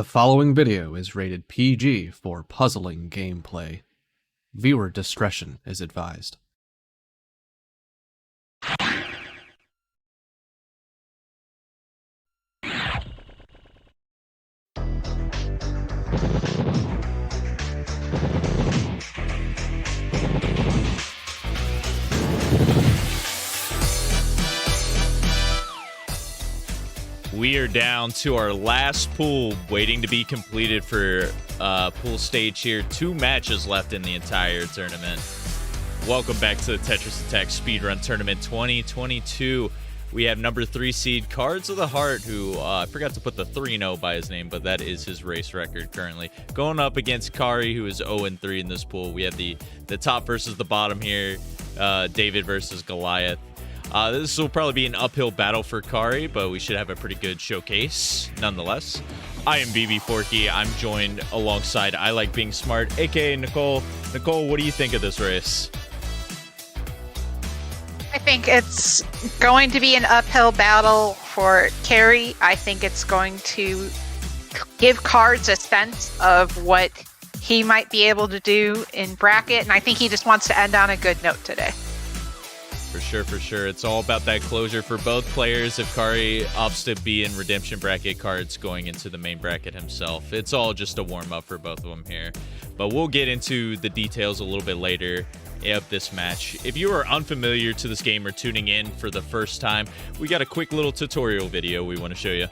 The following video is rated PG for puzzling gameplay. Viewer discretion is advised. We are down to our last pool, waiting to be completed for pool stage here. 2 matches left in the entire tournament. Welcome back to the Tetris Attack Speedrun Tournament 2022. We have number 3 seed Cards of the Heart, who I forgot to put the 3-0 by his name, but that is his race record currently. Going up against Kari, who is 0-3 in this pool. We have the top versus the bottom here, David versus Goliath. This will probably be an uphill battle for Kari, but we should have a pretty good showcase nonetheless. I am BB4key. I'm joined alongside I Like Being Smart, aka Nicole. Nicole, what do you think of this race? I think it's going to be an uphill battle for Carrie. I think it's going to give Cards a sense of what he might be able to do in bracket, and I think he just wants to end on a good note today. For sure. It's all about that closure for both players. If Kari opts to be in redemption bracket, Cards going into the main bracket himself. It's all just a warm-up for both of them here. But we'll get into the details a little bit later of this match. If you are unfamiliar to this game or tuning in for the first time, we got a quick little tutorial video we want to show you.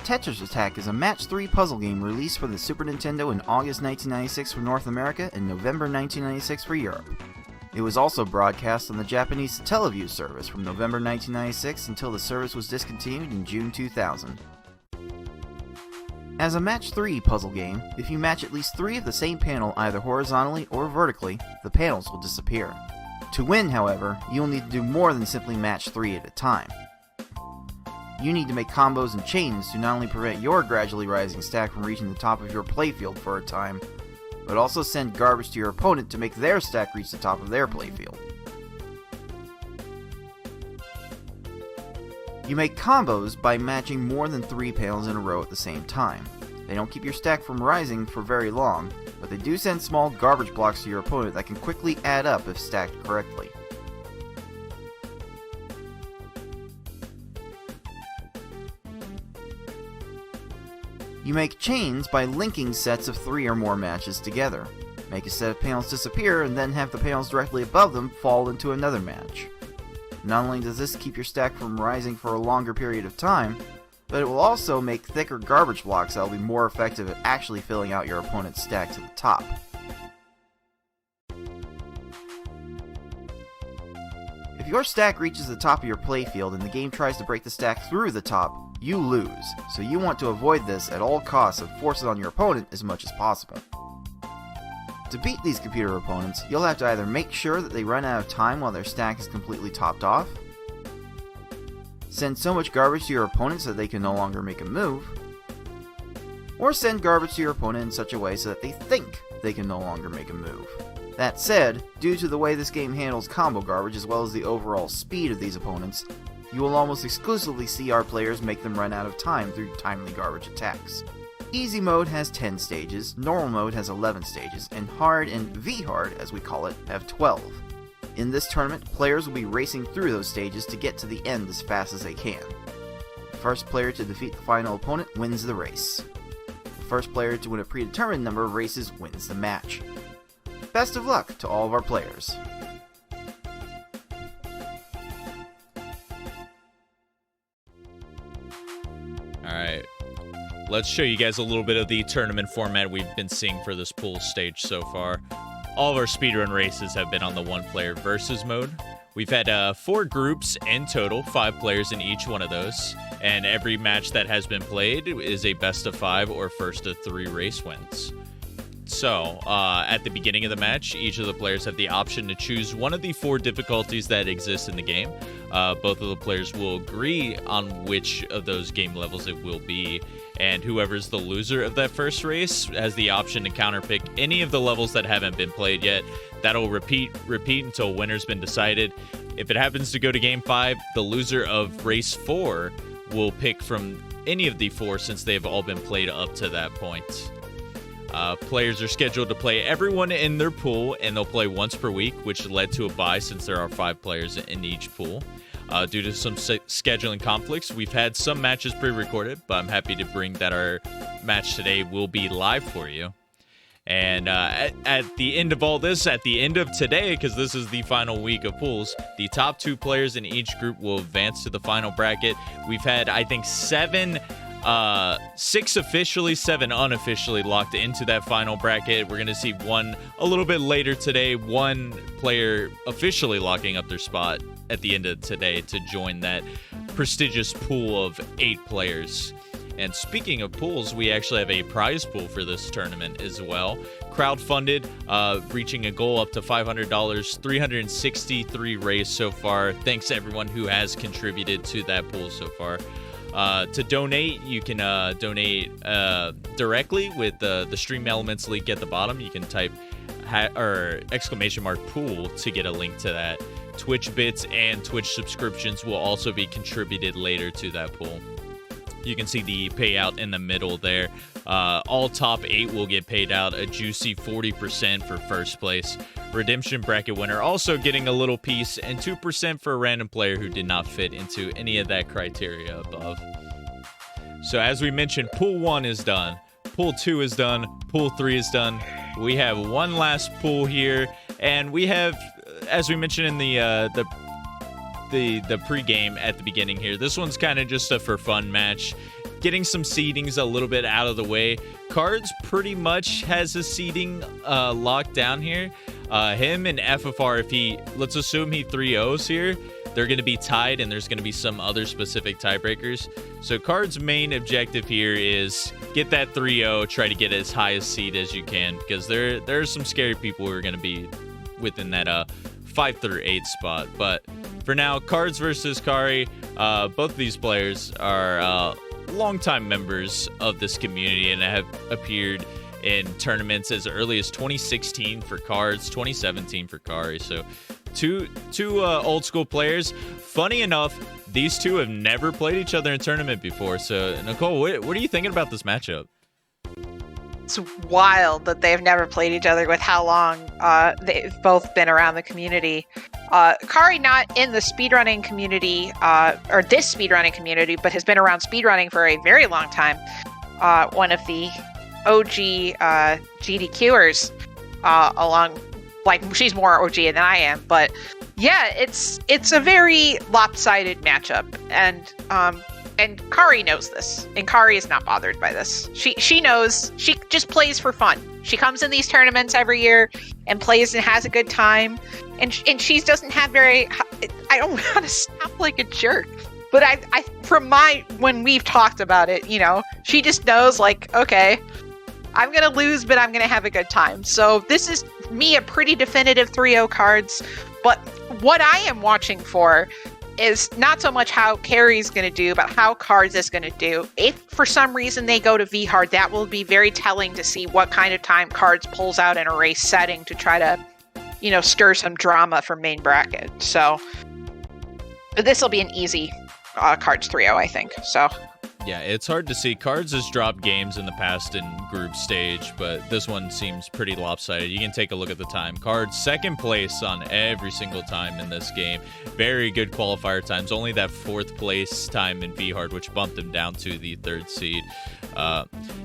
Tetris Attack is a Match 3 puzzle game released for the Super Nintendo in August 1996 for North America and November 1996 for Europe. It was also broadcast on the Japanese Teleview service from November 1996 until the service was discontinued in June 2000. As a Match 3 puzzle game, if you match at least 3 of the same panel either horizontally or vertically, the panels will disappear. To win, however, you'll need to do more than simply match 3 at a time. You need to make combos and chains to not only prevent your gradually rising stack from reaching the top of your playfield for a time, but also send garbage to your opponent to make their stack reach the top of their playfield. You make combos by matching more than 3 panels in a row at the same time. They don't keep your stack from rising for very long, but they do send small garbage blocks to your opponent that can quickly add up if stacked correctly. You make chains by linking sets of 3 or more matches together. Make a set of panels disappear and then have the panels directly above them fall into another match. Not only does this keep your stack from rising for a longer period of time, but it will also make thicker garbage blocks that will be more effective at actually filling out your opponent's stack to the top. If your stack reaches the top of your playfield and the game tries to break the stack through the top, you lose, so you want to avoid this at all costs and force it on your opponent as much as possible. To beat these computer opponents, you'll have to either make sure that they run out of time while their stack is completely topped off, send so much garbage to your opponents that they can no longer make a move, or send garbage to your opponent in such a way so that they think they can no longer make a move. That said, due to the way this game handles combo garbage as well as the overall speed of these opponents, you will almost exclusively see our players make them run out of time through timely garbage attacks. Easy mode has 10 stages, normal mode has 11 stages, and hard and V-hard, as we call it, have 12. In this tournament, players will be racing through those stages to get to the end as fast as they can. The first player to defeat the final opponent wins the race. The first player to win a predetermined number of races wins the match. Best of luck to all of our players. Alright, let's show you guys a little bit of the tournament format we've been seeing for this pool stage so far. All of our speedrun races have been on the 1-player versus mode. We've had 4 groups in total, 5 players in each one of those, and every match that has been played is a best of 5 or first of 3 race wins. So, at the beginning of the match, each of the players have the option to choose one of the 4 difficulties that exist in the game. Both of the players will agree on which of those game levels it will be, and whoever's the loser of that first race has the option to counterpick any of the levels that haven't been played yet. That'll repeat until a winner's been decided. If it happens to go to Game 5, the loser of Race 4 will pick from any of the 4 since they've all been played up to that point. Players are scheduled to play everyone in their pool, and they'll play once per week, which led to a bye since there are 5 players in each pool. Due to some scheduling conflicts, we've had some matches pre-recorded, but I'm happy to bring that our match today will be live for you. And at the end of all this, at the end of today, because this is the final week of pools, the top 2 players in each group will advance to the final bracket. We've had, I think, 6 officially, 7 unofficially locked into that final bracket. We're going to see one a little bit later today, one player officially locking up their spot at the end of today to join that prestigious pool of 8 players. And speaking of pools, we actually have a prize pool for this tournament as well. Crowdfunded, reaching a goal up to $500, 363 raised so far. Thanks to everyone who has contributed to that pool so far. To donate, you can donate directly with the Stream Elements link at the bottom. You can type !pool to get a link to that. Twitch bits and Twitch subscriptions will also be contributed later to that pool. You can see the payout in the middle there. All top 8 will get paid out a juicy 40% for first place. Redemption bracket winner also getting a little piece, and 2% for a random player who did not fit into any of that criteria above. So as we mentioned, Pool 1 is done. Pool 2 is done. Pool 3 is done. We have one last pool here, and we have, as we mentioned in the pregame at the beginning here, this one's kind of just a for fun match, getting some seedings a little bit out of the way. Cards pretty much has his seeding locked down here. Him and FFR, let's assume he 3-0s here, they're going to be tied, and there's going to be some other specific tiebreakers. So Card's main objective here is get that 3-0, try to get as high a seed as you can, because there are some scary people who are going to be within that 5 through 8 spot. But for now, Cards versus Kari. Both of these players are longtime members of this community and have appeared in tournaments as early as 2016 for Cards, 2017 for Kari. So two old school players. Funny enough, these two have never played each other in a tournament before. So Nicole, what are you thinking about this matchup? It's wild that they've never played each other with how long they've both been around the community. Kari not in the speedrunning community, or this speedrunning community, but has been around speedrunning for a very long time. One of the OG GDQers, along, like, she's more OG than I am, but yeah, it's a very lopsided matchup, and Kari knows this, and Kari is not bothered by this. She knows, she just plays for fun. She comes in these tournaments every year and plays and has a good time, and she doesn't have very, I don't want to sound like a jerk, but I when we've talked about it, you know, she just knows, like, okay, I'm going to lose, but I'm going to have a good time. So this is me a pretty definitive 3-0 Cards, but what I am watching for is not so much how Kari's going to do, but how Cards is going to do. If for some reason they go to V-Hard, that will be very telling to see what kind of time Cards pulls out in a race setting to try to, you know, stir some drama for main bracket. So this will be an easy Cards 3-0, I think. So yeah, it's hard to see. Cards has dropped games in the past in group stage, but this one seems pretty lopsided. You can take a look at the time. Cards second place on every single time in this game. Very good qualifier times. Only that 4th place time in V-Hard, which bumped him down to the 3rd seed.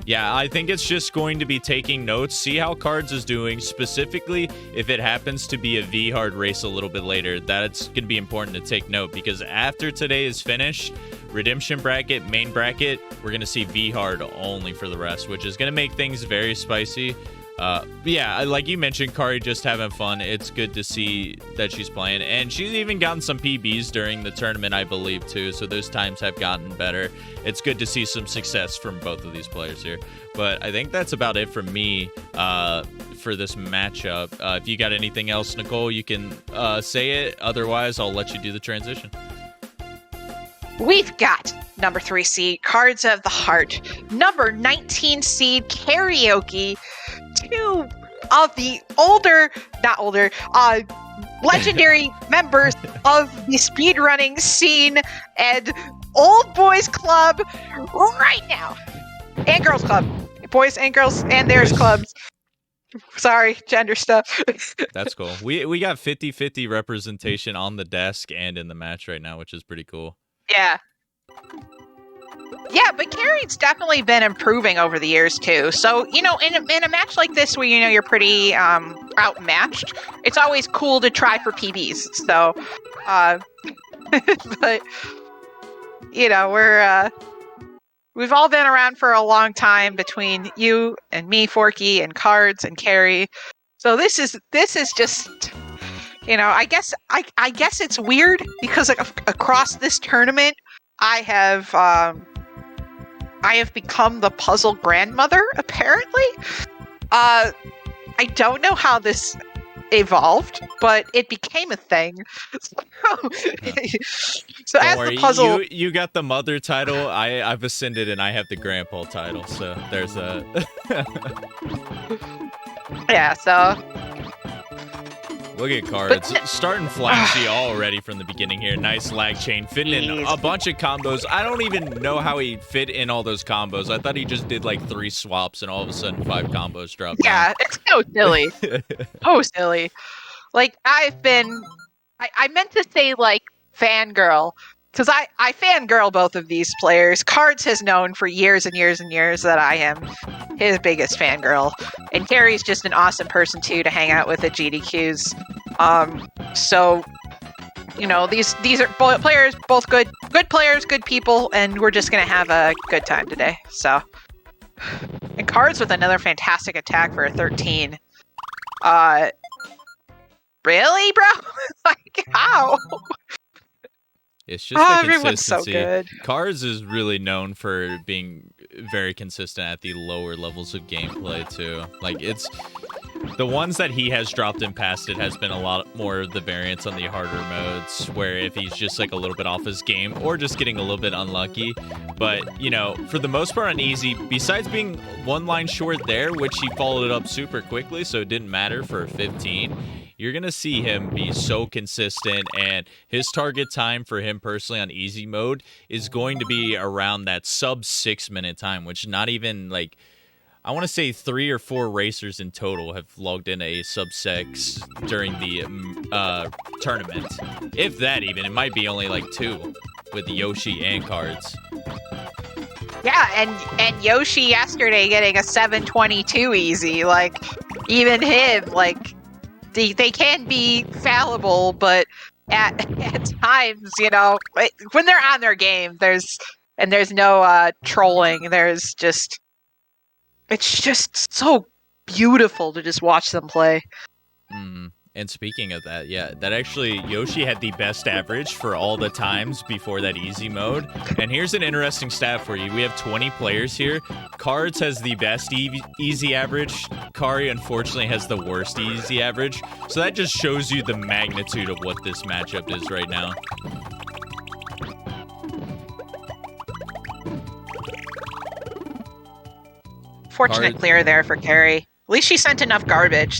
Yeah, I think it's just going to be taking notes, see how Cards is doing. Specifically, if it happens to be a V-Hard race a little bit later, that's going to be important to take note, because after today is finished, Redemption bracket, main bracket, we're going to see V-Hard only for the rest, which is going to make things very spicy. Yeah, like you mentioned, Kari just having fun. It's good to see that she's playing, and she's even gotten some PBs during the tournament, I believe, too. So those times have gotten better. It's good to see some success from both of these players here. But I think that's about it from me for this matchup. If you got anything else, Nicole, you can say it. Otherwise, I'll let you do the transition. We've got number 3 seed, Cards of the Heart. Number 19 seed, Karaoke. Two of the legendary members of the speedrunning scene and old boys club right now. And girls club. Boys and girls and there's clubs. Sorry, gender stuff. That's cool. We got 50-50 representation on the desk and in the match right now, which is pretty cool. Yeah. Yeah, but Carrie's definitely been improving over the years, too. So, in a match like this where, you're pretty outmatched, it's always cool to try for PBs. So, but, we've all been around for a long time between you and me, Forky, and Cards and Carrie. So this is just... I guess it's weird because across this tournament, I have become the puzzle grandmother. Apparently, I don't know how this evolved, but it became a thing. So Don't as worry, the puzzle, you got the mother title. I've ascended and I have the grandpa title. So there's a yeah. So. Look at Cards. Starting flashy already from the beginning here. Nice lag chain. Fitting in a bunch of combos. I don't even know how he fit in all those combos. I thought he just did like 3 swaps and all of a sudden 5 combos dropped. Yeah, it's so silly. So silly. Like, I meant to say like fangirl. Because I fangirl both of these players. Cards has known for years and years and years that I am his biggest fangirl. And Carrie's just an awesome person, too, to hang out with at GDQs. So, these are players, both good players, good people, and we're just going to have a good time today. So, and Cards with another fantastic attack for a 13. Really, bro? Like, how? It's just the everyone's consistency. So good. Cards is really known for being very consistent at the lower levels of gameplay too. Like it's the ones that he has dropped in past, it has been a lot more of the variants on the harder modes, where if he's just like a little bit off his game or just getting a little bit unlucky. But for the most part on easy, besides being 1 line short there, which he followed it up super quickly, so it didn't matter for 15. You're going to see him be so consistent, and his target time for him personally on easy mode is going to be around that sub 6 minute time, which not even like, I want to say 3 or 4 racers in total have logged in a sub 6 during the tournament. If that even, it might be only like 2 with Yoshi and Cards. Yeah, and Yoshi yesterday getting a 722 easy, like even him, like they can be fallible, but at times, when they're on their game, there's no trolling. It's just so beautiful to just watch them play. And speaking of that, yeah, that actually, Yoshi had the best average for all the times before that easy mode. And here's an interesting stat for you. We have 20 players here. Cards has the best easy average. Kari, unfortunately, has the worst easy average. So that just shows you the magnitude of what this matchup is right now. Fortunate clear there for Carrie. At least she sent enough garbage.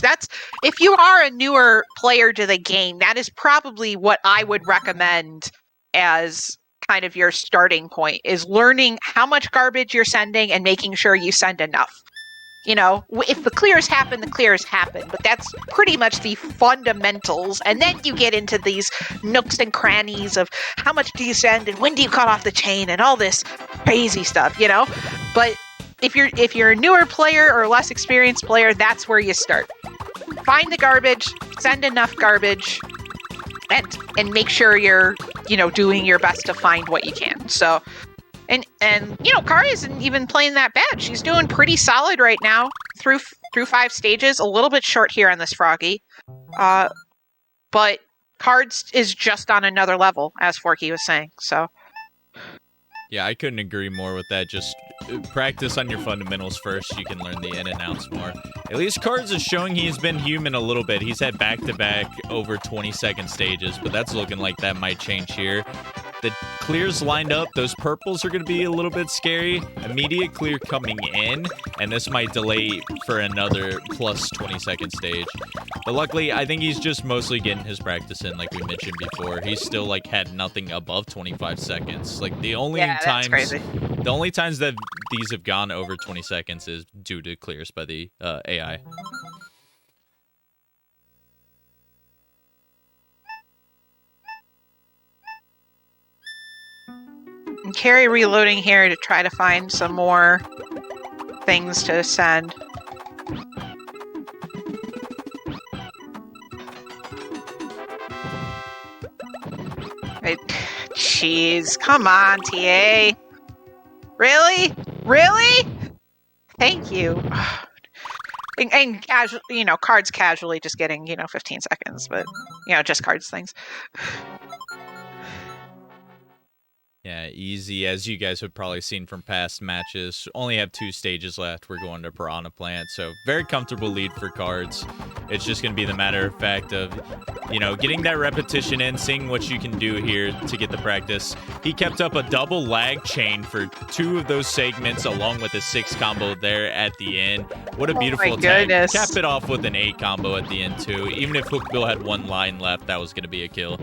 If you are a newer player to the game, that is probably what I would recommend as kind of your starting point, is learning how much garbage you're sending and making sure you send enough. If the clears happen, the clears happen, but that's pretty much the fundamentals. And then you get into these nooks and crannies of how much do you send and when do you cut off the chain and all this crazy stuff, But if you're a newer player or a less experienced player, that's where you start. Find the garbage, send enough garbage, and make sure you're doing your best to find what you can. So, and Kari isn't even playing that bad. She's doing pretty solid right now through through 5 stages. A little bit short here on this Froggy. But Cards is just on another level, as Forky was saying. So Yeah, I couldn't agree more with that. Just practice on your fundamentals first. You can learn the in and outs more. At least Cards is showing he's been human a little bit. He's had back-to-back over 20-second stages, but that's looking like that might change here. The clears lined up. Those purples are going to be a little bit scary. Immediate clear coming in, and this might delay for another plus 20-second stage. But luckily, I think he's just mostly getting his practice in, like we mentioned before. He's still like had nothing above 25 seconds. Like the only times, the only times that these have gone over 20 seconds is due to clears by the AI. And Carrie reloading here to try to find some more things to send. Jeez, come on, TA. Really? Really? Thank you. And casual, Cards casually just getting, 15 seconds, but, just Cards things. Yeah, easy, as you guys have probably seen from past matches. Only have 2 stages left. We're going to Piranha Plant, so very comfortable lead for Cards. It's just going to be the matter of fact of, getting that repetition in, seeing what you can do here to get the practice. He kept up a double lag chain for 2 of those segments, along with a 6 combo there at the end. What a beautiful tag. Cap it off with an 8 combo at the end, too. Even if Hookbill had 1 line left, that was going to be a kill.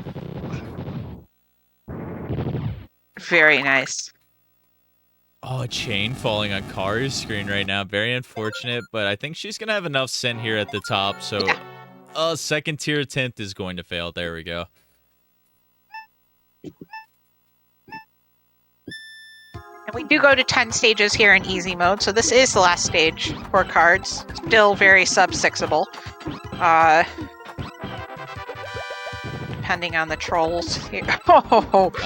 Very nice. Oh, a chain falling on Kari's screen right now. Very unfortunate, but I think she's going to have enough sent here at the top. So, second tier attempt is going to fail. There we go. And we do go to 10 stages here in easy mode. So this is the last stage for Cards. Still very sub-6able. Depending on the trolls here.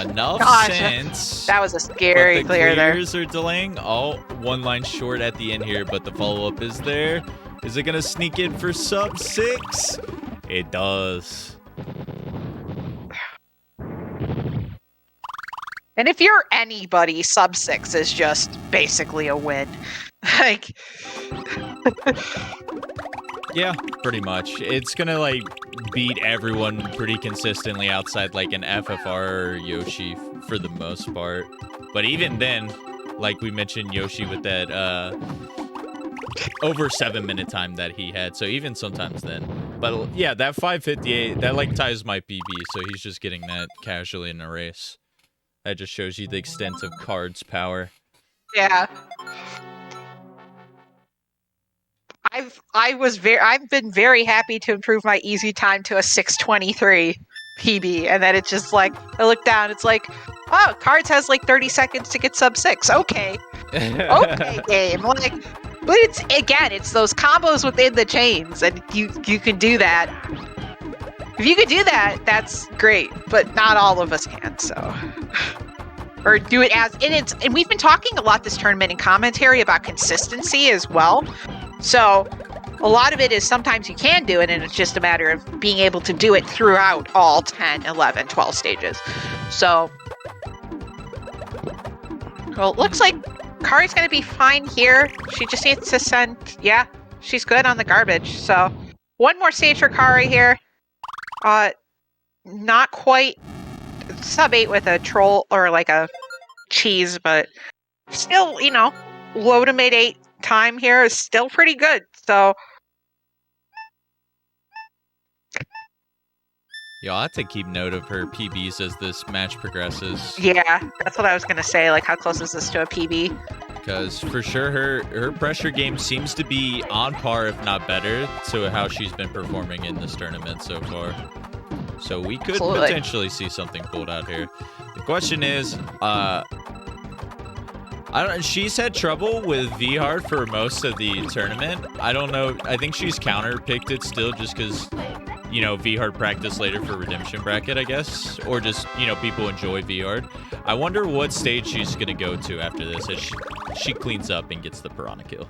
Enough sense. That was a scary clear there. The clears are delaying. Oh, 1 line short at the end here, but the follow-up is there. Is it going to sneak in for sub 6? It does. And if you're anybody, sub 6 is just basically a win. Like... Yeah, pretty much. It's gonna beat everyone pretty consistently outside like an FFR or Yoshi for the most part. But even then, like we mentioned Yoshi with that over 7-minute time that he had. So even sometimes then. But yeah, that 558, that ties my PB, so he's just getting that casually in a race. That just shows you the extent of Cards' power. Yeah. I've been very happy to improve my easy time to a 6:23 PB, and then it's just I look down, it's oh, Cards has 30 seconds to get sub 6. Okay, okay, game. But it's those combos within the chains, and you can do that. If you could do that, that's great, but not all of us can. So. Or do it and we've been talking a lot this tournament in commentary about consistency as well. So a lot of it is sometimes you can do it, and it's just a matter of being able to do it throughout all 10, 11, 12 stages. So, well, it looks like Kari's going to be fine here. She just needs to send, she's good on the garbage. So 1 more stage for Kari here. Not quite sub 8 with a troll or a cheese, but still, low to mid 8 time here is still pretty good. So I'll have to keep note of her PBs as this match progresses. Yeah, that's what I was gonna say. How close is this to a PB? Because for sure her pressure game seems to be on par, if not better, to how she's been performing in this tournament so far. So we could potentially see something pulled out here. The question is, she's had trouble with VHard for most of the tournament. I don't know. I think she's counter-picked it still just because, VHard practice later for Redemption Bracket, I guess. Or just, people enjoy VHard. I wonder what stage she's going to go to after this as she cleans up and gets the Piranha kill.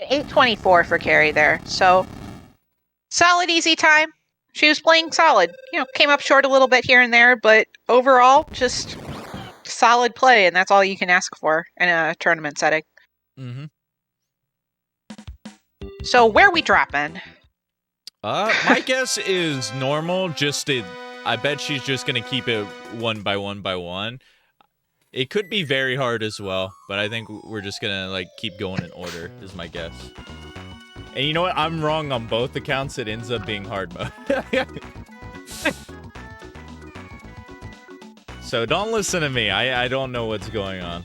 824 for carry there. So solid, easy time. She was playing solid. Came up short a little bit here and there, but overall, just solid play, and that's all you can ask for in a tournament setting. Mm-hmm. So where we dropping? My guess is normal. I bet she's just gonna keep it one by one. It could be very hard as well, but I think we're just gonna keep going in order. Is my guess. And you know what? I'm wrong on both accounts. It ends up being hard mode. So don't listen to me. I don't know what's going on.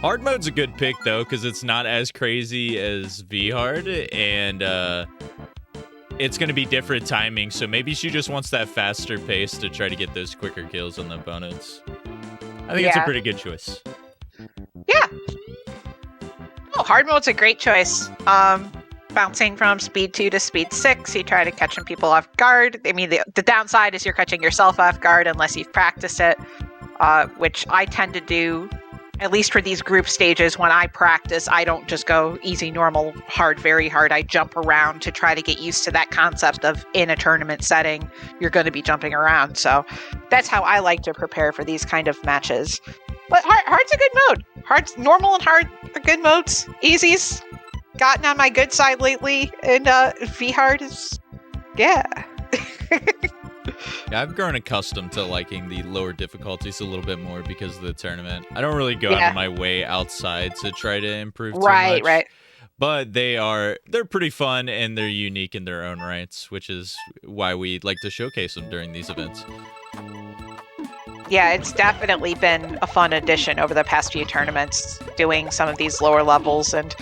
Hard mode's a good pick, though, because it's not as crazy as V-Hard, and it's going to be different timing, so maybe she just wants that faster pace to try to get those quicker kills on the opponents. I think it's a pretty good choice. Yeah. Oh, hard mode's a great choice. Bouncing from speed 2 to speed 6, you try to catching people off guard. I mean, the downside is you're catching yourself off guard unless you've practiced it, which I tend to do. At least for these group stages, when I practice, I don't just go easy, normal, hard, very hard. I jump around to try to get used to that concept of in a tournament setting, you're going to be jumping around. So that's how I like to prepare for these kind of matches. But hard's a good mode. Hard's normal and hard are good modes. Easy's gotten on my good side lately, and V-Hard is, yeah. Yeah, I've grown accustomed to liking the lower difficulties a little bit more because of the tournament. I don't really go out of my way outside to try to improve too much. Right. But they're pretty fun and they're unique in their own rights, which is why we like to showcase them during these events. Yeah, it's definitely been a fun addition over the past few tournaments, doing some of these lower levels, and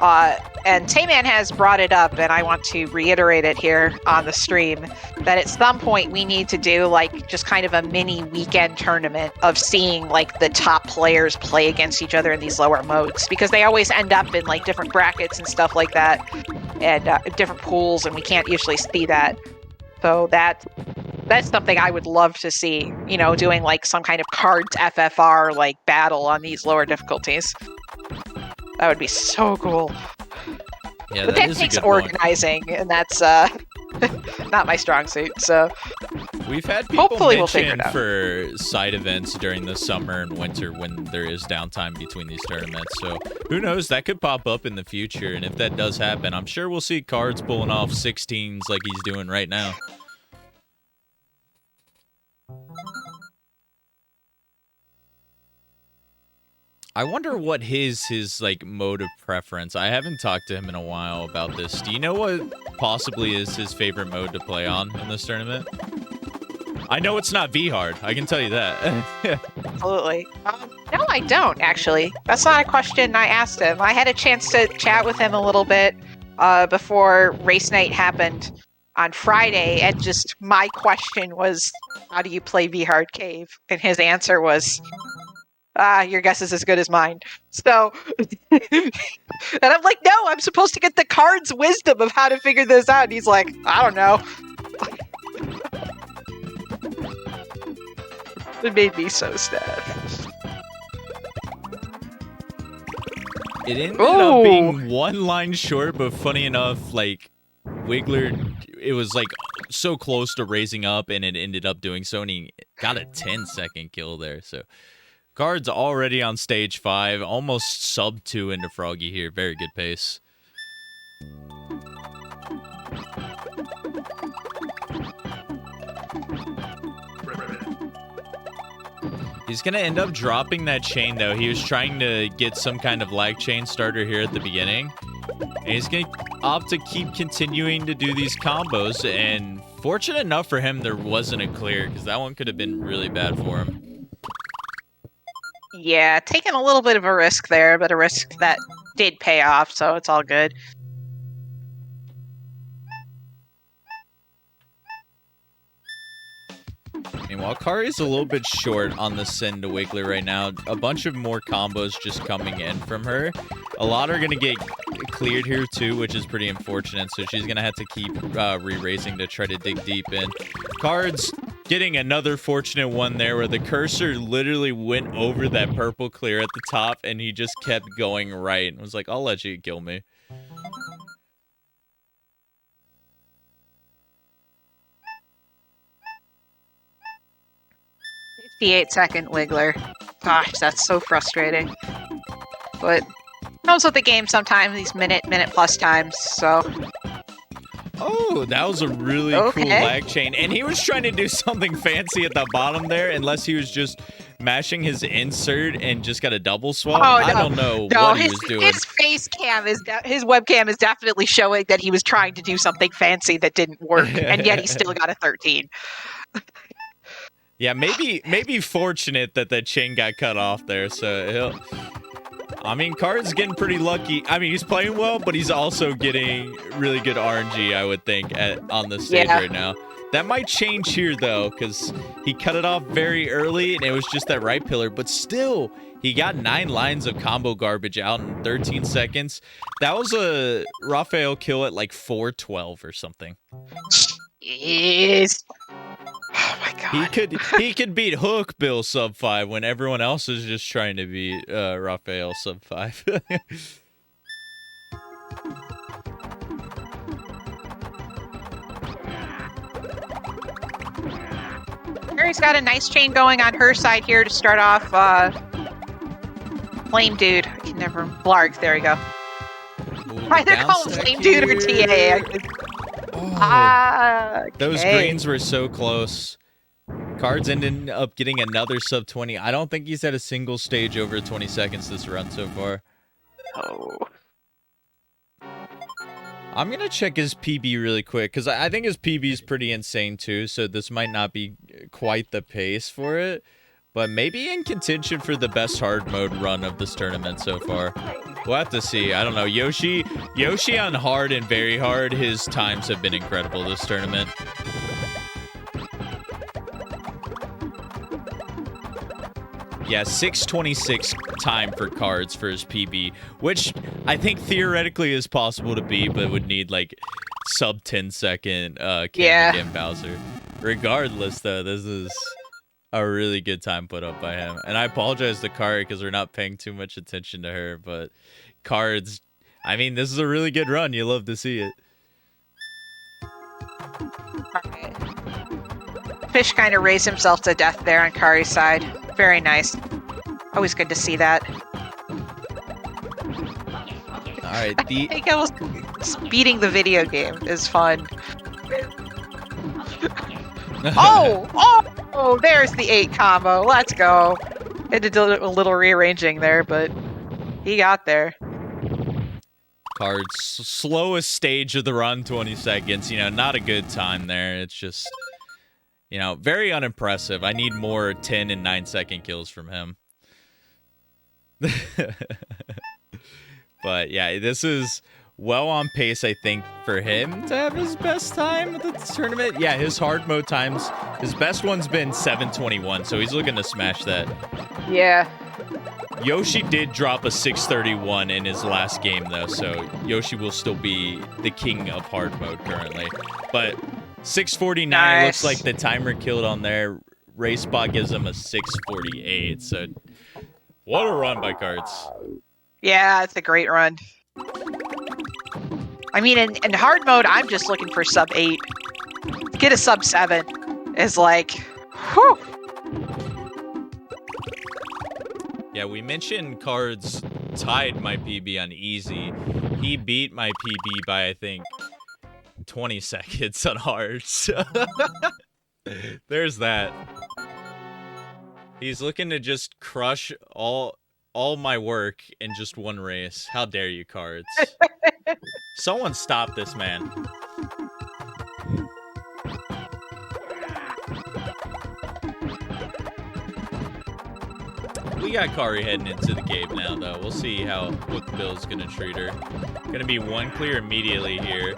Tayman has brought it up, and I want to reiterate it here on the stream, that at some point we need to do just kind of a mini weekend tournament of seeing the top players play against each other in these lower modes, because they always end up in different brackets and stuff like that, and different pools, and we can't usually see that. So that's something I would love to see, doing some kind of cards FFR battle on these lower difficulties. That would be so cool. Yeah, but that takes organizing, and that's not my strong suit. So we've had people mention for side events during the summer and winter when there is downtime between these tournaments. So who knows? That could pop up in the future, and if that does happen, I'm sure we'll see Cards pulling off 16s like he's doing right now. I wonder what his mode of preference. I haven't talked to him in a while about this. Do you know what possibly is his favorite mode to play on in this tournament? I know it's not V-Hard. I can tell you that. Absolutely. No, I don't, actually. That's not a question I asked him. I had a chance to chat with him a little bit before race night happened on Friday, and just my question was, how do you play V-Hard Cave? And his answer was, your guess is as good as mine. So, and I'm like, no, I'm supposed to get the card's wisdom of how to figure this out. And he's like, I don't know. It made me so sad. It ended up being one line short, but funny enough, Wiggler, it was so close to raising up, and it ended up doing so, and he got a 10-second kill there. So Cards already on stage 5, almost sub 2 into Froggy here. Very good pace. He's going to end up dropping that chain, though. He was trying to get some kind of lag chain starter here at the beginning. And he's going to opt to keep continuing to do these combos. And fortunate enough for him, there wasn't a clear, because that one could have been really bad for him. Yeah, taking a little bit of a risk there, but a risk that did pay off, so it's all good. Meanwhile, Kari's a little bit short on the send to Wiggler right now. A bunch of more combos just coming in from her. A lot are going to get cleared here too, which is pretty unfortunate, so she's going to have to keep re-raising to try to dig deep in. Cards getting another fortunate one there where the cursor literally went over that purple clear at the top and he just kept going right and was like, I'll let you kill me. 58-second wiggler. Gosh, that's so frustrating. But comes with the game sometimes, these minute plus times, so. Oh, that was a really cool lag chain. And he was trying to do something fancy at the bottom there, unless he was just mashing his insert and just got a double swap. Oh, no. I don't know what he was doing. His face cam his webcam is definitely showing that he was trying to do something fancy that didn't work, and yet he still got a 13. Yeah, maybe fortunate that that chain got cut off there, so I mean, Card's getting pretty lucky. I mean, he's playing well, but he's also getting really good RNG, I would think, on the stage right now. That might change here, though, because he cut it off very early, and it was just that right pillar. But still, he got 9 lines of combo garbage out in 13 seconds. That was a Raphael kill at like 4:12 or something. Jeez. Oh my god. He could beat Hook Bill sub 5 when everyone else is just trying to beat Raphael sub 5. Mary's got a nice chain going on her side here to start off. Flame Dude. I can never. Blarg, there we go. Either call him Flame Dude or TA. Those greens were so close. Cards ended up getting another sub 20. I don't think he's had a single stage over 20 seconds this run so far. Oh. I'm going to check his PB really quick, because I think his PB is pretty insane too, so this might not be quite the pace for it, but maybe in contention for the best hard mode run of this tournament so far. We'll have to see. I don't know. Yoshi on hard and very hard, his times have been incredible this tournament. Yeah, 6:26 time for Cards for his PB, which I think theoretically is possible to beat, but would need like sub 10-second game Bowser. Regardless, though, this is a really good time put up by him. And I apologize to Kari because we're not paying too much attention to her, but Cards, I mean, this is a really good run. You love to see it. Alright. Fish kind of raised himself to death there on Kari's side. Very nice. Always good to see that. Alright, I think I was beating the video game is fun. Oh, there's the 8 combo. Let's go. Had to do a little rearranging there, but he got there. Cards, slowest stage of the run, 20 seconds. You know, not a good time there. It's just, you know, very unimpressive. I need more 10 and 9-second kills from him. But yeah, this is well on pace, I think, for him to have his best time at this tournament. Yeah, his hard mode times, his best one's been 7:21, so he's looking to smash that. Yeah. Yoshi did drop a 6:31 in his last game, though, so Yoshi will still be the king of hard mode currently. But 6:49 looks like the timer killed on there. Race spot gives him a 6:48, so what a run by Cards. Yeah, it's a great run. I mean, in hard mode, I'm just looking for sub 8. Get a sub 7 is like, whew. Yeah, we mentioned Cards tied my PB on easy. He beat my PB by, I think, 20 seconds on hard. So there's that. He's looking to just crush all my work in just one race. How dare you, Cards? Someone stop this man. We got Kari heading into the cave now, though. We'll see how Hook Bill's gonna treat her. Gonna be one clear immediately here.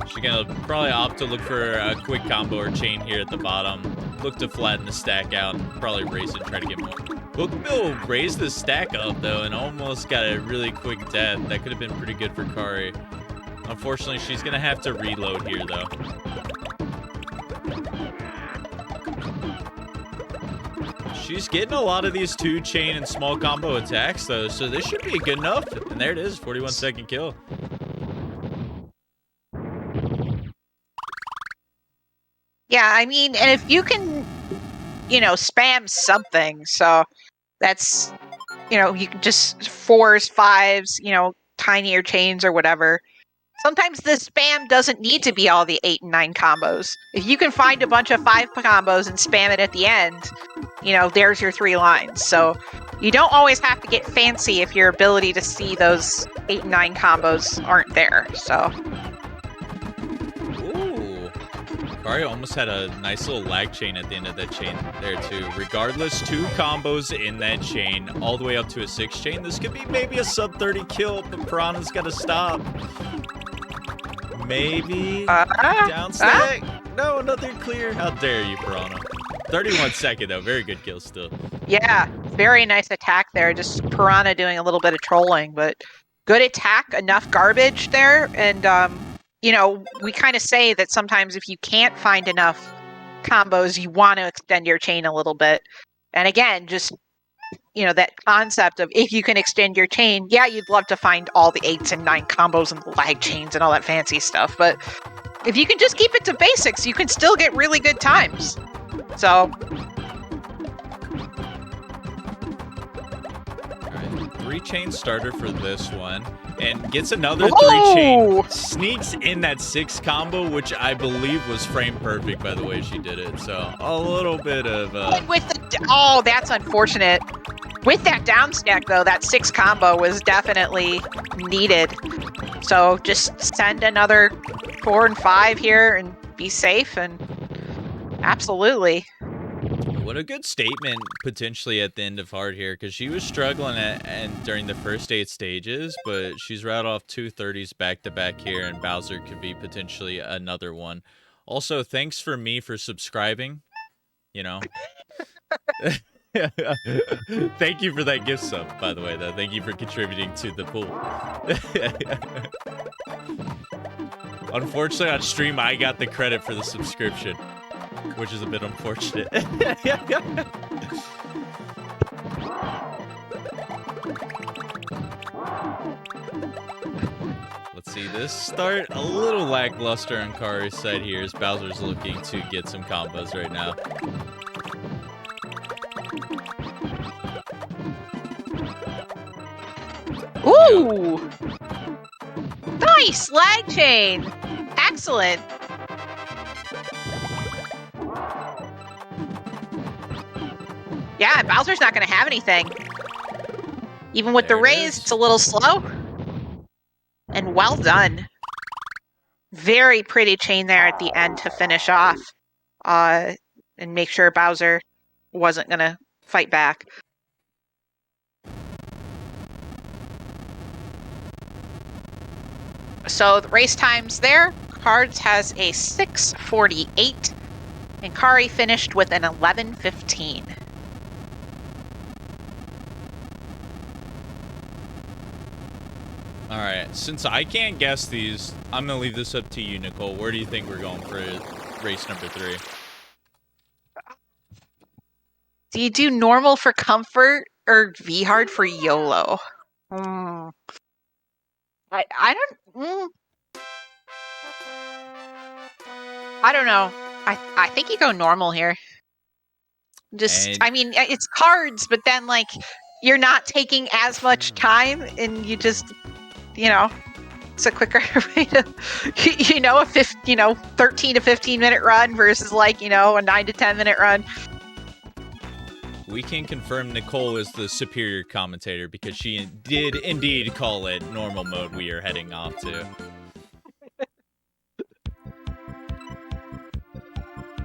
She's gonna probably opt to look for a quick combo or chain here at the bottom. Look to flatten the stack out and probably race and try to get more. Hook Bill raised the stack up, though, and almost got a really quick death. That could have been pretty good for Kari. Unfortunately, she's gonna have to reload here, though. She's getting a lot of these 2-chain and small combo attacks, though, so this should be good enough. And there it is, 41-second kill. Yeah, I mean, and if you can, spam something, so that's, you can just 4s, 5s, tinier chains or whatever. Sometimes the spam doesn't need to be all the 8 and 9 combos. If you can find a bunch of 5 combos and spam it at the end, there's your 3 lines. So you don't always have to get fancy if your ability to see those 8 and 9 combos aren't there. So. Ooh. Kario almost had a nice little lag chain at the end of that chain there, too. Regardless, 2 combos in that chain, all the way up to a 6 chain. This could be maybe a sub-30 kill, but Piranha's got to stop. Maybe down stack. No, another clear. How dare you, Piranha? 31 second though. Very good kill still. Yeah, very nice attack there. Just Piranha doing a little bit of trolling, but good attack, enough garbage there. And, we kind of say that sometimes if you can't find enough combos, you want to extend your chain a little bit. And again, just that concept of if you can extend your chain, yeah, you'd love to find all the 8s and 9 combos and lag chains and all that fancy stuff. But if you can just keep it to basics, you can still get really good times. So. All right, 3-chain starter for this one. And gets another 3-chain. Sneaks in that 6 combo, which I believe was frame perfect by the way she did it. So a little bit of. That's unfortunate. With that down stack, though, that 6 combo was definitely needed. So just send another 4 and 5 here and be safe. And absolutely. What a good statement potentially at the end of Heart here, because she was struggling during the first 8 stages, but she's right off 2 30s back-to-back here, and Bowser could be potentially another one. Also, thanks for subscribing. Thank you for that gift sub, by the way, though. Thank you for contributing to the pool. Unfortunately, on stream, I got the credit for the subscription, which is a bit unfortunate. Let's see, this start a little lackluster on Kari's side here as Bowser's looking to get some combos right now. Ooh! Nice! Lag chain! Excellent! Yeah, Bowser's not going to have anything. Even with the raise, it's a little slow. And well done. Very pretty chain there at the end to finish off. And make sure Bowser wasn't going to fight back. So the race times there, Cards has a 6:48, and Kari finished with an 11:15. All right, since I can't guess these, I'm gonna leave this up to you, Nicole. Where do you think we're going for race number 3? Do you do normal for comfort or V hard for YOLO? I don't know. I think you go normal here. I mean, it's Cards, but then like you're not taking as much time, and you just, it's a quicker way to, a 13 to 15 minute run versus like, a 9 to 10 minute run. We can confirm Nicole is the superior commentator because she did indeed call it normal mode we are heading off to.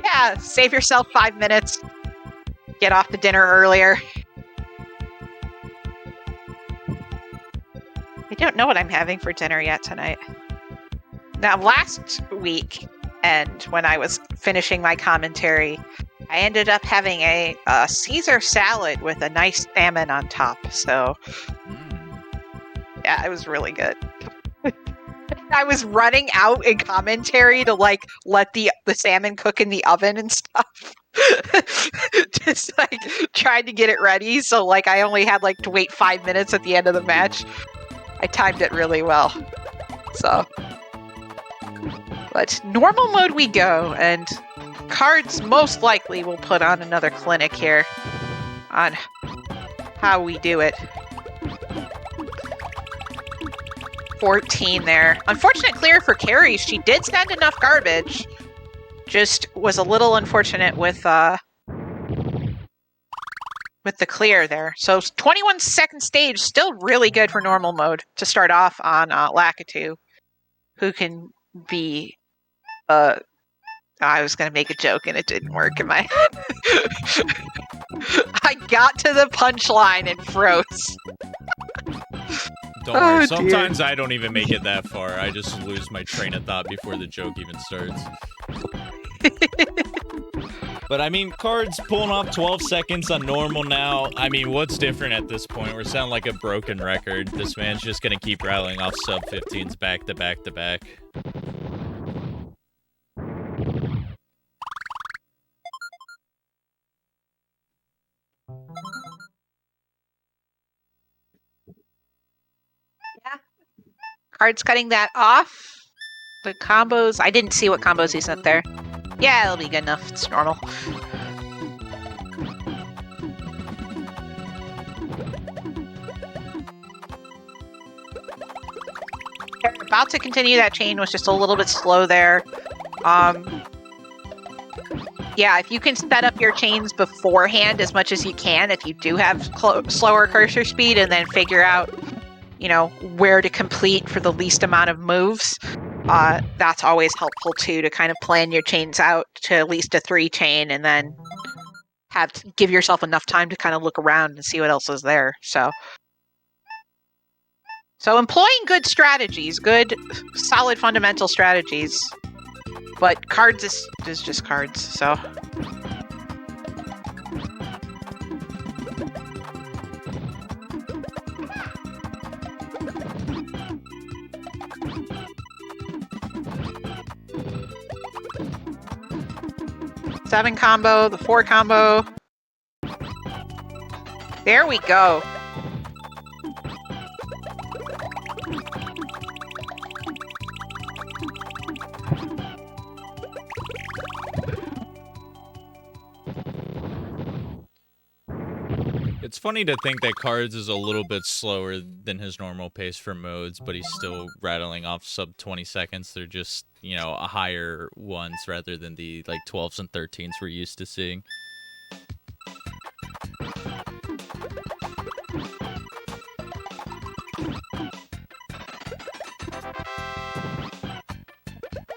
Yeah, save yourself 5 minutes. Get off to dinner earlier. I don't know what I'm having for dinner yet tonight. Now, last week, and when I was finishing my commentary, I ended up having a Caesar salad with a nice salmon on top. So, yeah, it was really good. I was running out in commentary to like let the salmon cook in the oven and stuff. Just like trying to get it ready. So like I only had like to wait 5 minutes at the end of the match. I timed it really well. So, but normal mode we go, and Cards most likely will put on another clinic here on how we do it. 14 there. Unfortunate clear for Carrie. She did send enough garbage. Just was a little unfortunate with the clear there. So 21 second stage, still really good for normal mode to start off on Lakitu, who can be I was going to make a joke and it didn't work in my head. I got to the punchline and froze. Don't worry, sometimes I don't even make it that far. I just lose my train of thought before the joke even starts. But I mean, Cards pulling off 12 seconds on normal now. I mean, what's different at this point? We're sounding like a broken record. This man's just gonna keep rattling off sub-15s back to back to back. Cards cutting that off. The combos, I didn't see what combos he sent there. Yeah, it'll be good enough. It's normal. They're about to continue that chain, was just a little bit slow there. Yeah, if you can set up your chains beforehand as much as you can, if you do have slower cursor speed, and then figure out, you know, where to complete for the least amount of moves, that's always helpful too, to kind of plan your chains out to at least a 3 chain, and then give yourself enough time to kind of look around and see what else is there. So employing good strategies, good solid fundamental strategies, but Cards is just Cards. So seven combo, the 4 combo. There we go. It's funny to think that Cards is a little bit slower than his normal pace for modes, but he's still rattling off sub 20 seconds. They're just, you know, higher ones rather than the like 12s and 13s we're used to seeing.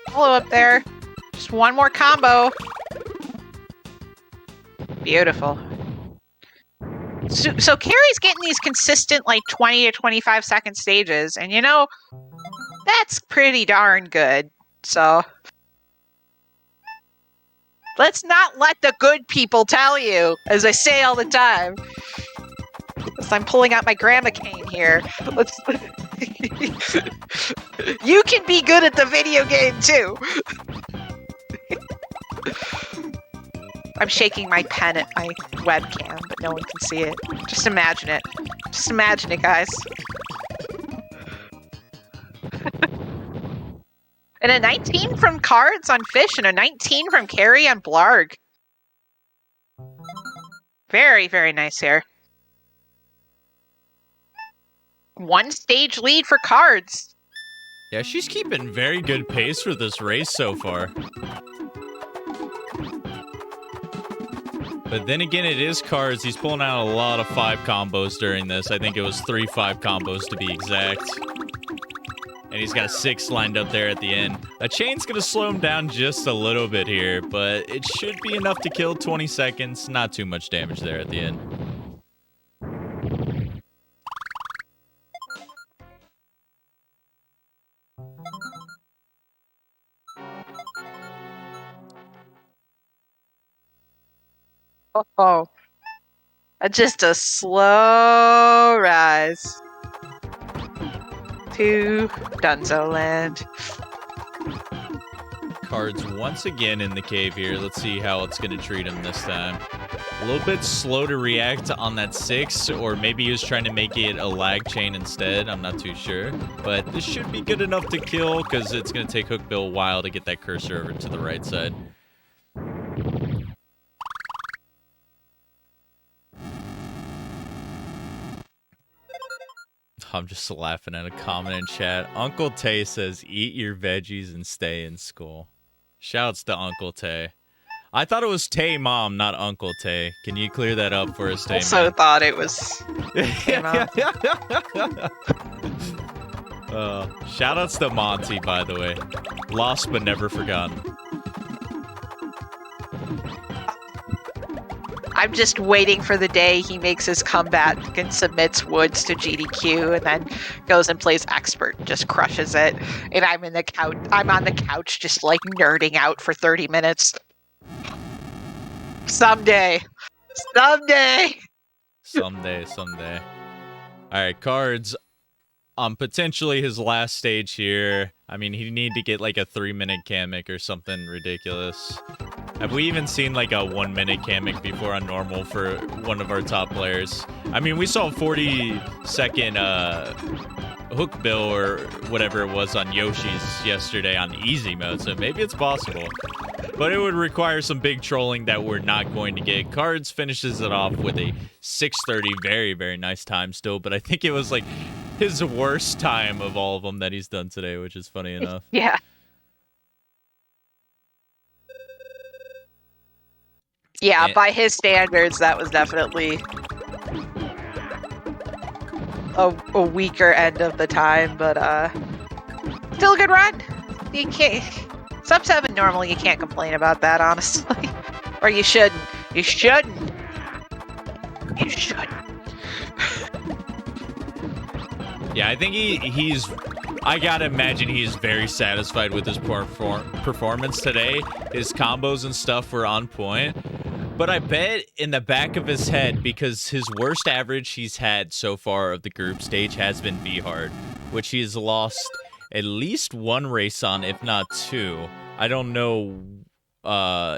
Follow up there. Just one more combo. Beautiful. So Carrie's getting these consistent like 20 to 25 second stages, and you know, that's pretty darn good. So let's not let the good people tell you, as I say all the time. As I'm pulling out my grandma cane here. You can be good at the video game too. I'm shaking my pen at my webcam, but no one can see it. Just imagine it. Just imagine it, guys. And a 19 from Cards on Fish, and a 19 from Carrie on Blarg. Very, very nice here. 1 stage lead for Cards. Yeah, she's keeping very good pace for this race so far. But then again, it is Cards. He's pulling out a lot of 5 combos during this. I think it was 3 5 combos to be exact. And he's got a 6 lined up there at the end. A chain's going to slow him down just a little bit here, but it should be enough to kill 20 seconds. Not too much damage there at the end. Oh, just a slow rise. to Dunzo Land. Cards once again in the cave here. Let's see how it's going to treat him this time. A little bit slow to react on that 6, or maybe he was trying to make it a lag chain instead. I'm not too sure. But this should be good enough to kill, because it's going to take Hookbill a while to get that cursor over to the right side. I'm just laughing at a comment in chat. Uncle Tay says, eat your veggies and stay in school. Shouts to Uncle Tay. I thought it was Tay Mom, not Uncle Tay. Can you clear that up for us, Tay Also Man? thought it was Tay Mom. Shoutouts to Monty, by the way. Lost but never forgotten. I'm just waiting for the day he makes his comeback and submits Woods to GDQ and then goes and plays expert, just crushes it. And I'm on the couch just like nerding out for 30 minutes. Someday. Someday. Alright, Cards. Potentially his last stage here. I mean, he'd need to get like a 3-minute Kamek or something ridiculous. Have we even seen like a 1-minute Kamek before on normal for one of our top players? I mean, we saw a 40-second Hookbill or whatever it was on Yoshi's yesterday on easy mode, so maybe it's possible. But it would require some big trolling that we're not going to get. Cards finishes it off with a 6:30, very, very nice time still, but I think it was like his worst time of all of them that he's done today, which is funny enough. Yeah. Yeah, by his standards, that was definitely a weaker end of the time, but still a good run. You can't sub 7 normal. You can't complain about that, honestly, or you shouldn't. You shouldn't. Yeah, I think he's. I gotta imagine he's very satisfied with his performance today. His combos and stuff were on point. But I bet in the back of his head, because his worst average he's had so far of the group stage has been V-Hard, which he has lost at least 1 race on, if not 2. I don't know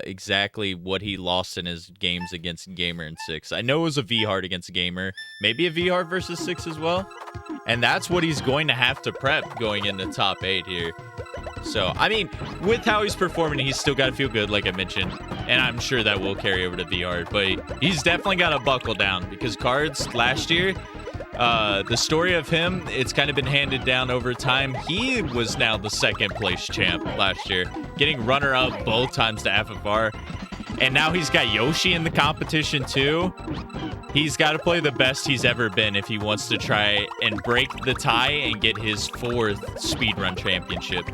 exactly what he lost in his games against Gamer and 6. I know it was a V-Hard against Gamer, maybe a V-Hard versus 6 as well. And that's what he's going to have to prep going into top 8 here. So, I mean, with how he's performing, he's still got to feel good, like I mentioned. And I'm sure that will carry over to VR. But he's definitely got to buckle down, because Cards last year, the story of him, it's kind of been handed down over time. He was now the 2nd place champ last year, getting runner-up both times to FFR. And now he's got Yoshi in the competition too. He's got to play the best he's ever been if he wants to try and break the tie and get his 4th speedrun championship.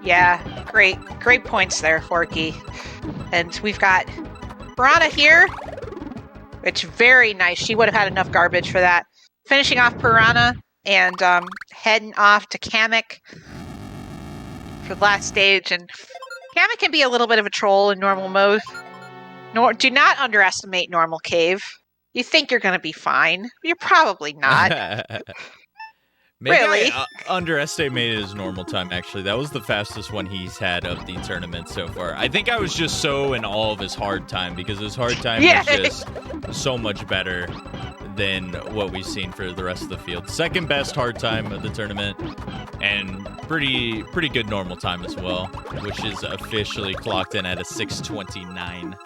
Yeah, great points there, Forky. And we've got Piranha here, which very nice. She would have had enough garbage for that. Finishing off Piranha and heading off to Kamek for the last stage. And Kamek can be a little bit of a troll in normal mode. Do not underestimate normal cave. You think you're going to be fine. You're probably not. Maybe Really? I underestimated his normal time, actually. That was the fastest one he's had of the tournament so far. I think I was just so in awe of his hard time, because his hard time was just so much better than what we've seen for the rest of the field. 2nd best hard time of the tournament, and pretty good normal time as well, which is officially clocked in at a 6:29.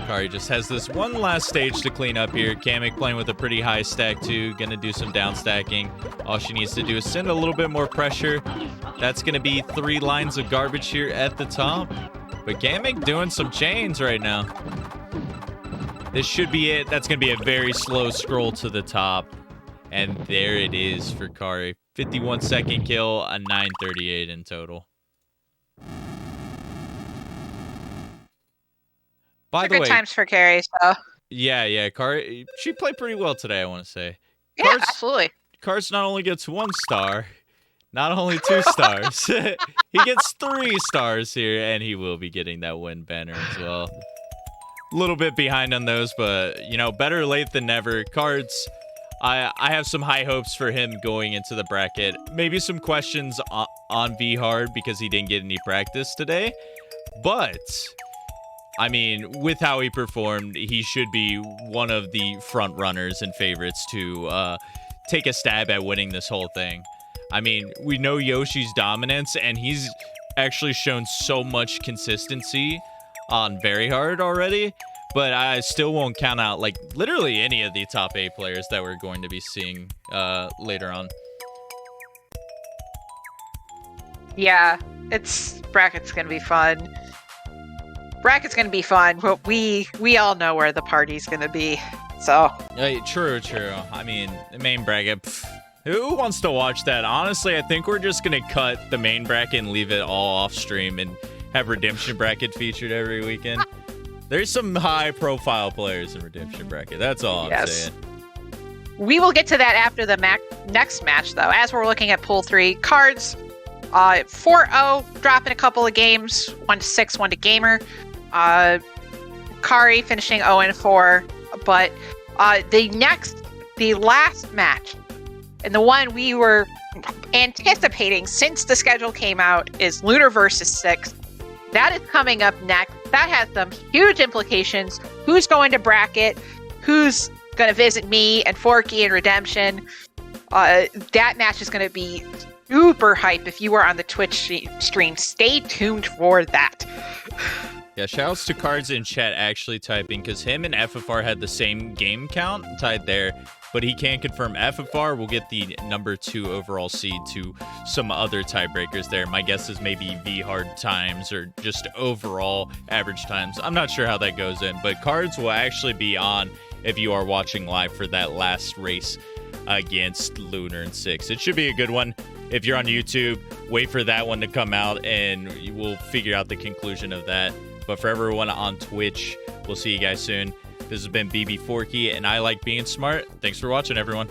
Kari just has this one last stage to clean up here. Kamek playing with a pretty high stack too. Gonna do some down stacking. All she needs to do is send a little bit more pressure. That's gonna be 3 lines of garbage here at the top. But Kamek doing some chains right now. This should be it. That's gonna be a very slow scroll to the top. And there it is for Kari. 51-second kill, a 9:38 in total. By the good way, times for Carrie, so yeah, Kari, she played pretty well today, I want to say. yeah, absolutely. Cards not only gets 1 star, not only 2 stars, he gets 3 stars here, and he will be getting that win banner as well. A little bit behind on those, but, you know, better late than never. Cards, I have some high hopes for him going into the bracket. Maybe some questions on V-Hard because he didn't get any practice today. But, I mean, with how he performed, he should be one of the front runners and favorites to take a stab at winning this whole thing. I mean, we know Yoshi's dominance, and he's actually shown so much consistency on Very Hard already. But I still won't count out, like, literally any of the top 8 players that we're going to be seeing later on. Yeah, bracket's gonna be fun. Bracket's gonna be fun, but we all know where the party's gonna be. So. True. I mean, the main bracket. Who wants to watch that? Honestly, I think we're just gonna cut the main bracket and leave it all off stream and have Redemption bracket featured every weekend. There's some high-profile players in Redemption bracket. That's all I'm saying. We will get to that after the next match, though. As we're looking at Pool 3, Cards 4-0, dropping a couple of games, 1-6, 1 to Gamer. Kari finishing 0-4. But the last match, and the one we were anticipating since the schedule came out, is Lunar versus 6. That is coming up next. That has some huge implications. Who's going to bracket? Who's going to visit me and Forky and Redemption? That match is going to be super hype. If you are on the Twitch stream, stay tuned for that. Yeah, shoutouts to Cards in chat actually typing, because him and FFR had the same game count tied there, but he can confirm FFR will get the number 2 overall seed to some other tiebreakers there. My guess is maybe V-Hard times or just overall average times. I'm not sure how that goes in, but Cards will actually be on if you are watching live for that last race against Lunar and 6. It should be a good one. If you're on YouTube, wait for that one to come out and we'll figure out the conclusion of that. But for everyone on Twitch, we'll see you guys soon. This has been BB Forky, and I like being smart. Thanks for watching, everyone.